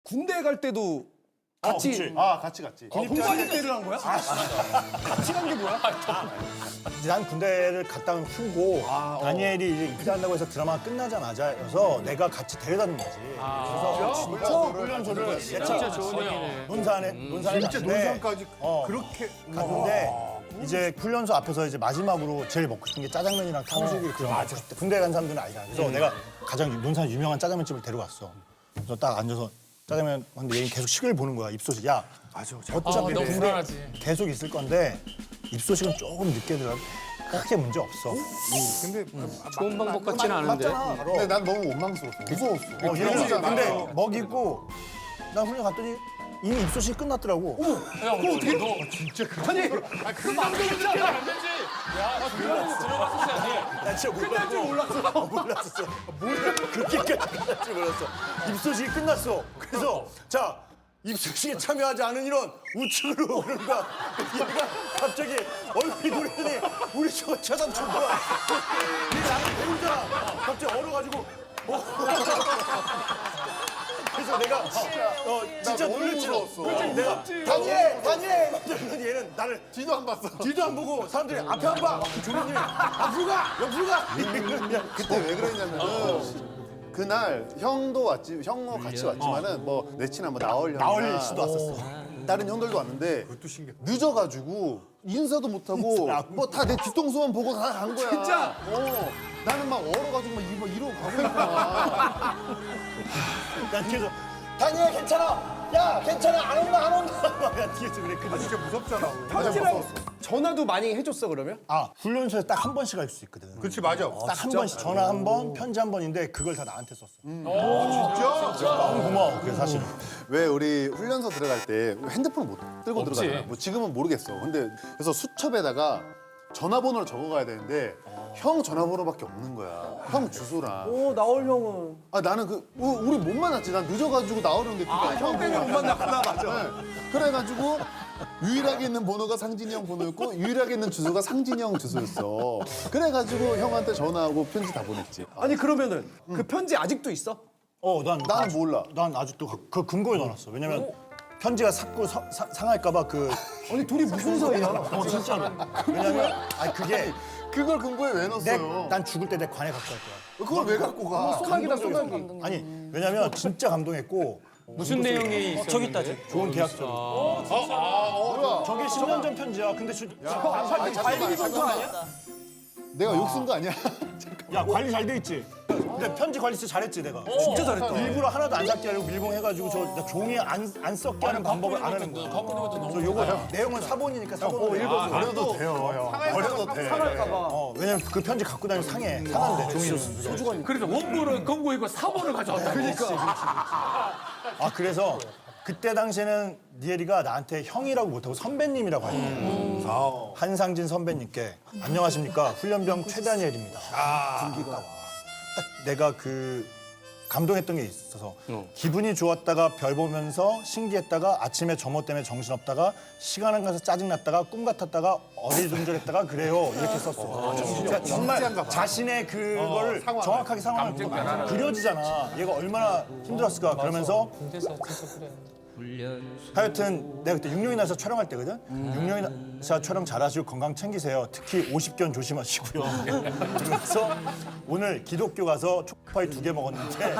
군대 갈 때도 같이 같이 갔지. 동반일 때를 한 거야? 같이 간 게 뭐야? 난 군대를 갔다 온 후고 다니엘이 이제 입대한다고 해서 드라마가 끝나자마자여서 내가 같이 데려다준 거지. 그래서 훈련소를 진짜 좋은 얘기네. 논산에 진짜 갔는데 논산까지 그렇게 갔는데 이제 훈련소 앞에서 이제 마지막으로 제일 먹고 싶은 게 짜장면이랑 탕수육이 그런 거 먹고 싶대. 군대 간 사람들은 아니다. 그래서 내가 가장 논산 유명한 짜장면집을 데려갔어. 그래서 딱 앉아서 짜장면 하는데 얘는 계속 식을 보는 거야. 입소식. 야, 어차피 너무 군대 불안하지. 계속 있을 건데 입소식은 조금 늦게 들어가도 크게 문제 없어. 근데 좋은 방법 같지는 않은데. 맞잖아. 바로. 근데 난 너무 원망스러웠어. 무서웠어. 얘는 근데 먹이고 나 훈련 갔더니 이미 입소식이 끝났더라고. 야, 어떻게 너 아니 그 방송을 안 되지. 야, 그러고 들어갔었어야지. 나 진짜 끝날 줄 몰랐어. 몰랐었어. 그렇게까지 끝날 줄 몰랐어. 입소식이 끝났어. 그래서 자 입소식에 참여하지 않은 인원 우측으로 오는 거야. 얘가 갑자기 얼굴이 노래더니 우리 저거 쳐다보는 거야. 얘 나를 배우잖아. 갑자기 얼어가지고. 그래서 내가 진짜 너무 놀랬지. 무서웠어. 내가 다니엘 이러더니 얘는 나를 뒤도 안 봤어. 뒤도 안 보고 사람들이 앞에 안 봐. 조교님이 앞으로 가, 옆으로 가. 그때 왜 그랬냐면은 그날 형도 왔지, 형과 같이 왔지만은 뭐 내친한 뭐 나얼 씨도 왔었어. 다른 형들도 왔는데 늦어가지고 인사도 못하고 뭐 다 내 뒤통수만 보고 다 간 거야. 진짜? 나는 막 얼어가지고 막 이러고 가고 있구나. 난 뒤에서 다니엘 괜찮아. 야 괜찮아 안 온다. 막 뒤에서 그랬거든. 진짜 무섭잖아. 편지랑 전화도 많이 해줬어 그러면? 아 훈련소에 딱 한 번씩 할 수 있거든. 그렇지 맞아. 딱 한 번씩 전화 한 번, 편지 한 번인데 그걸 다 나한테 썼어. 진짜? 너무 고마워. 그게 사실. 왜 우리 훈련소 들어갈 때 핸드폰 못 들고 없지. 들어가잖아. 뭐 지금은 모르겠어. 근데 그래서 수첩에다가 전화번호를 적어가야 되는데 형 전화번호밖에 없는 거야. 형 주소랑. 오 나올 형은 아 나는 우리 못 만났지. 난 늦어가지고 나오려는데 형 때문에 못 만났구나 맞아. 네. 그래가지고 유일하게 있는 번호가 상진이 형 번호였고 유일하게 있는 주소가 상진이 형 주소였어. 그래가지고 형한테 전화하고 편지 다 보냈지. 아니 그러면은 그 편지 아직도 있어? 나는 몰라. 난 아직도 그 금고에 넣어놨어. 왜냐면 편지가 자꾸 상할까봐 그. 아니 둘이 무슨 사이야? 진짜로. 왜냐면 그게 그걸 금고에 왜 넣었어요? 난 죽을 때 내 관에 갖고 갈 거야. 그걸 왜 갖고 가? 소나기다 소나기. 아니 왜냐면 진짜 감동했고 무슨 내용이 있었는데? 저기 있다. 좋은 계약서. 뭐야? 저게 10년 전 편지야. 근데 관리비 정도 아니야? 내가 욕 쓴 거 아니야? 야 관리 잘 돼 있지. 근데 편지 관리 진짜 잘했지 내가. 진짜 잘했다. 일부러 하나도 안 삭게 하려고 밀봉해가지고 나 종이 안 썩게 하는 방법을 안 하는 거야. 그래서 요거 내용은 사본이니까 사본 읽어줘. 버려도 돼요, 형. 버려도 돼. 왜냐면 그 편지 갖고 다니면 상한대 종이 소주가. 그래서 원본은 금고이고 사본을 가져왔다. 그래서 그때 당시에는 니엘이가 나한테 형이라고 못하고 선배님이라고 하는 거야. 한상진 선배님께 안녕하십니까 훈련병 최다니엘입니다. 군기가 딱 내가 그 감동했던 게 있어서 기분이 좋았다가 별 보면서 신기했다가 아침에 점호 때문에 정신없다가 시간 안 가서 짜증났다가 꿈 같았다가 어리둥절했다가 그래요 이렇게 썼어. 그러니까 정말 자신의 그걸 정확하게 상황을 그려지잖아. 얘가 얼마나 힘들었을까 그러면서 하여튼 내가 그때 육룡이나서 촬영할 때거든. 육룡이나서 촬영 잘하시고 건강 챙기세요. 특히 50견 조심하시고요. 그래서 오늘 기독교 가서 초파이 2개 먹었는데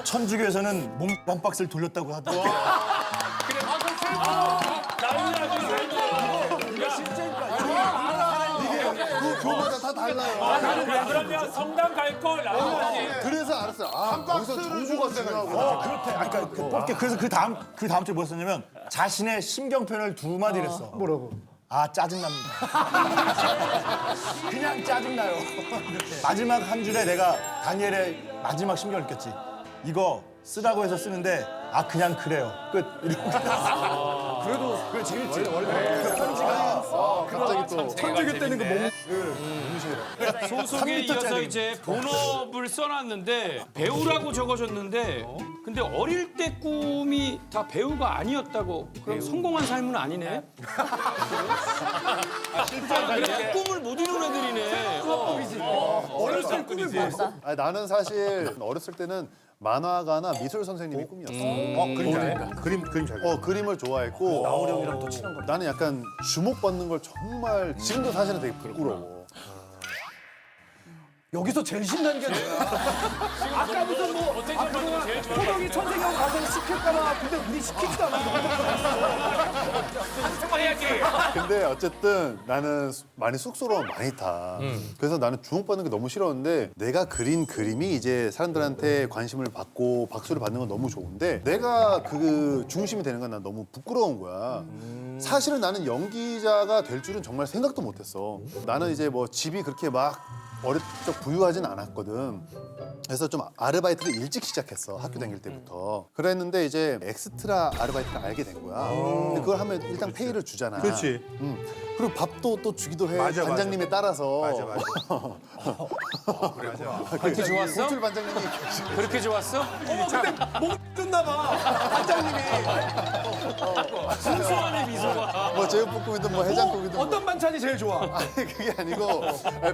천주교에서는 몸 한 박스를 돌렸다고 하더라고. 그 교마다 다 달라요. 그러면 성당 갈 걸. 그래서 알았어요. 거기서 정보가 중요하고. 그러니까 그래서 그 다음 주에 뭐 했었냐면 자신의 심경 표현을 2마디를 했어. 뭐라고? 짜증납니다. 그냥 짜증나요. 마지막 한 줄에 내가 다니엘의 마지막 심경을 느꼈지. 이거 쓰라고 해서 쓰는데 그냥 그래요. 끝. 이러고 그래도 그게 재밌지. 원래 그 편지가 갑자기 또 천주교 때는 그 몸. 소속에 이어서 이제 본업을 써놨는데 배우라고 적어줬는데 근데 어릴 때 꿈이 다 배우가 아니었다고 그럼 성공한 삶은 아니네. 실제 꿈을 못 이룬 애들이네. 어렸을 때 꿈이 뭐였어? 아니, 나는 사실 어렸을 때는 만화가나 미술 선생님이 꿈이었어. 그림 잘해? 그림 잘. 그림을 좋아했고 나우리 형이랑 더 친한 거. 나는 약간 주목받는 걸 정말 지금도 사실은 되게 부끄러워. 여기서 제일 신나는 게 뭐야? 아까 무슨 뭐 호동이 천생형 가서 시킬까봐 근데 우리 시키지도 않아. 근데 어쨌든 나는 많이 쑥스러움 많이 타. 그래서 나는 주목받는 게 너무 싫었는데 내가 그린 그림이 이제 사람들한테 관심을 받고 박수를 받는 건 너무 좋은데 내가 그 중심이 되는 건 난 너무 부끄러운 거야. 사실은 나는 연기자가 될 줄은 정말 생각도 못했어. 나는 이제 뭐 집이 그렇게 막 어릴 적 부유하진 않았거든. 그래서 좀 아르바이트를 일찍 시작했어. 학교 다닐 때부터. 그랬는데 이제 엑스트라 아르바이트를 알게 된 거야. 근데 그걸 하면 일단 페이를 주잖아. 그렇지. 그리고 밥도 또 주기도 해. 맞아, 반장님에 따라서. 그렇게 좋았어? 호텔 반장님이 그렇게 좋았어? 몸 뜯나 봐. 반장님이. 순수한의 미소가. 뭐 제육볶음이든 뭐 해장국이든 어떤 반찬이 제일 좋아? 아니 그게 아니고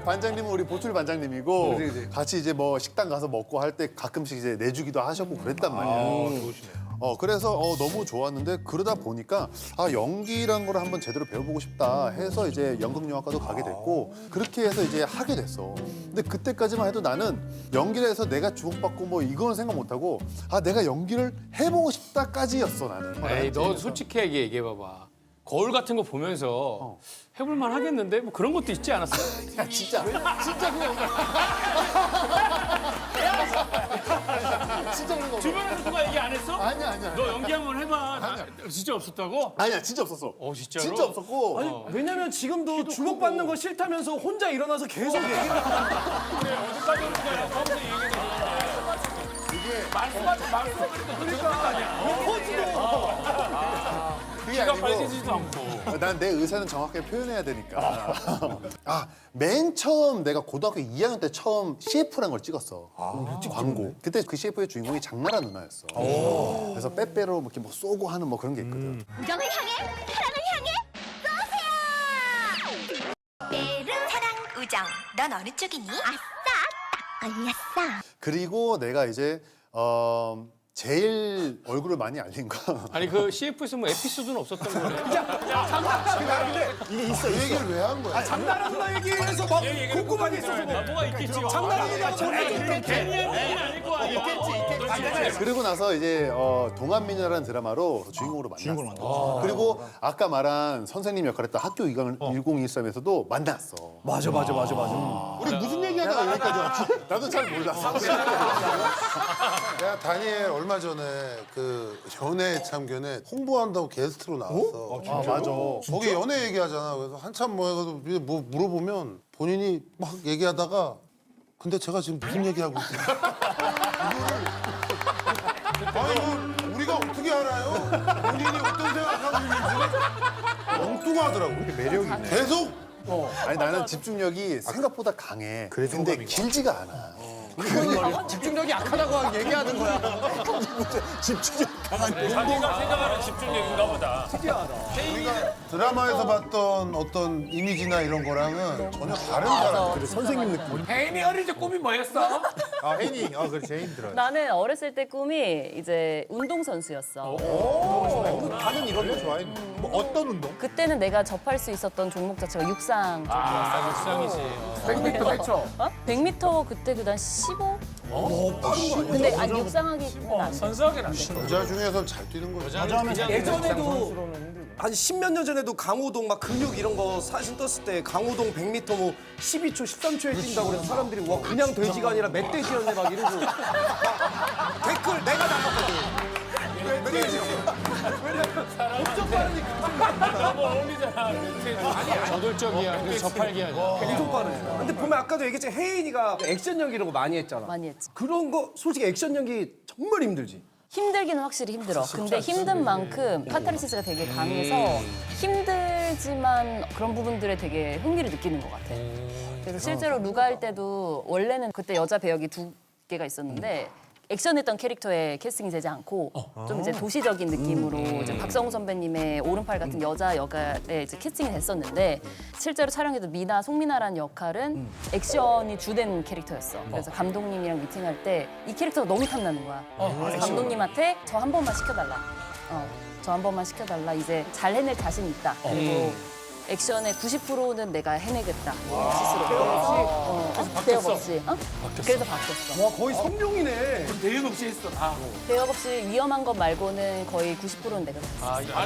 반장님은 우리 보출 반장님이고 같이 이제 뭐 식당 가서 먹고 할 때 가끔씩 이제 내주기도 하셨고 그랬단 말이야. 그래서 너무 좋았는데 그러다 보니까 연기란 걸 한번 제대로 배워보고 싶다 해서 이제 연극영화과도 가게 됐고 그렇게 해서 이제 하게 됐어. 근데 그때까지만 해도 나는 연기를 해서 내가 주목받고 뭐 이거는 생각 못하고 내가 연기를 해보고 싶다까지였어 나는. 에이 너 솔직하게 얘기해봐봐. 거울 같은 거 보면서 해볼만 하겠는데 뭐 그런 것도 있지 않았어? 야 진짜 그거 진짜 그런 거 주변에서 누가 얘기 안 했어? 아니야. 너 연기 한번 해봐. 진짜 없었다고? 아니야 진짜 없었어. 진짜로? 진짜 없었고. 아니 왜냐면 지금도 주목받는 거 싫다면서 혼자 일어나서 계속 얘기를 하는 그래 어디까지 오는 거야? 처음부터 얘기해줘. 말씀하니까 그러니까 그게 키가 아니고 빨개지지도 않고. 난 내 의사는 정확하게 표현해야 되니까. 맨 처음 내가 고등학교 2학년 때 처음 CF라는 걸 찍었어. 광고. 그때 그 CF의 주인공이 장나라 누나였어. 그래서 빼빼로 이렇게 뭐 쏘고 하는 뭐 그런 게 있거든. 우정을 향해, 사랑을 향해 쏘세요! 빼루 사랑, 우정, 넌 어느 쪽이니? 아싸, 딱 걸렸어. 그리고 내가 이제 제일 얼굴을 많이 알린 거. 아니 그 CF에서 뭐 에피소드는 없었던 거네. 이게 있어. 이 얘기를 왜 한 거야? 장나라 누나 얘기해서 막 궁금한 게 있어서 뭐. 뭐가 있겠지. 장나라 누나 전에 괜히 얘기는 아닐 거 아니야. 그리고 나서 이제 동안미녀라는 드라마로 주인공으로 만났어. 그리고 아까 말한 선생님 역할했던 학교 1013에서도 만났어. 맞아. 우리 무슨 얘기하다가 여기까지 왔지? 나도 잘 몰라. 내가 다니엘 얼마 전에 그 연애 참견에 홍보한다고 게스트로 나왔어. 맞아. 거기 연애 얘기하잖아. 그래서 한참 뭐 해가지고 뭐 물어보면 본인이 막 얘기하다가 근데 제가 지금 무슨 얘기하고 있어요? 아니 뭐 우리가 어떻게 알아요? 본인이 어떤 생각하고 있는지 엉뚱하더라고. 매력이 있네. 계속 아니 나는 집중력이 생각보다 강해. 근데 길지가 않아. 집중력이 약하다고 얘기하는 거야. 자기가 생각하는 집중력인가 보다. 드라마에서 봤던 어떤 이미지나 이런 거랑은 전혀 다른 사람. 선생님 느낌. 혜인이 어릴 때 꿈이 뭐였어? 혜인이, 그렇지 혜인 들어. 나는 어렸을 때 꿈이 이제 운동선수였어. 나는 이런 거 좋아했는데. 뭐 어떤 운동? 그때는 내가 접할 수 있었던 종목 자체가 육상 쪽이었어. 육상이지. 100m 했죠? 100m 그때 그단 15? 근데 아니 육상하기는 안 돼. 선수하게는 안 돼. 여자 중에서 잘 뛰는 거죠. 예전에도 한 10몇 년 전에도 강호동 막 근육 이런 거 사진 떴을 때 강호동 100m 뭐 12초, 13초에 뛴다고 그래서 사람들이 와 그냥 돼지가 아니라 멧돼지였네 막 이러고 댓글 내가 나갔거든. 엄청 빠르니까 너무 어울리잖아. 아니야. 저돌적이야. 근데 저팔기 아니야. 엄청 빠르지. 근데 보면 아까도 얘기했지만 혜인이가 액션 연기 이런 거 많이 했잖아. 많이 했지. 그런 거 솔직히 액션 연기 정말 힘들지. 힘들기는 확실히 힘들어. 근데 힘든 만큼 카타르시스가 되게 강해서 힘든 액션이지만 그런 부분들에 되게 흥미를 느끼는 것 같아. 그래서 실제로 루가 할 때도 원래는 그때 여자 배역이 2개가 있었는데 액션했던 캐릭터에 캐스팅이 되지 않고 좀 이제 도시적인 느낌으로 이제 박성우 선배님의 오른팔 같은 여자 역할에 이제 캐스팅이 됐었는데 실제로 촬영해도 미나 송미나라는 역할은 액션이 주된 캐릭터였어. 그래서 감독님이랑 미팅할 때 이 캐릭터가 너무 탐나는 거야. 그래서 감독님한테 저 한 번만 시켜달라. 저 한 번만 시켜달라. 이제 잘 해낼 자신 있다. 그리고 액션의 90%는 내가 해내겠다. 스스로. 그래서 대역 없이. 그래서 바뀌었어. 와 거의 성룡이네. 대응 없이 했어 다. 대역 없이 위험한 것 말고는 거의 90%는 내가 했어.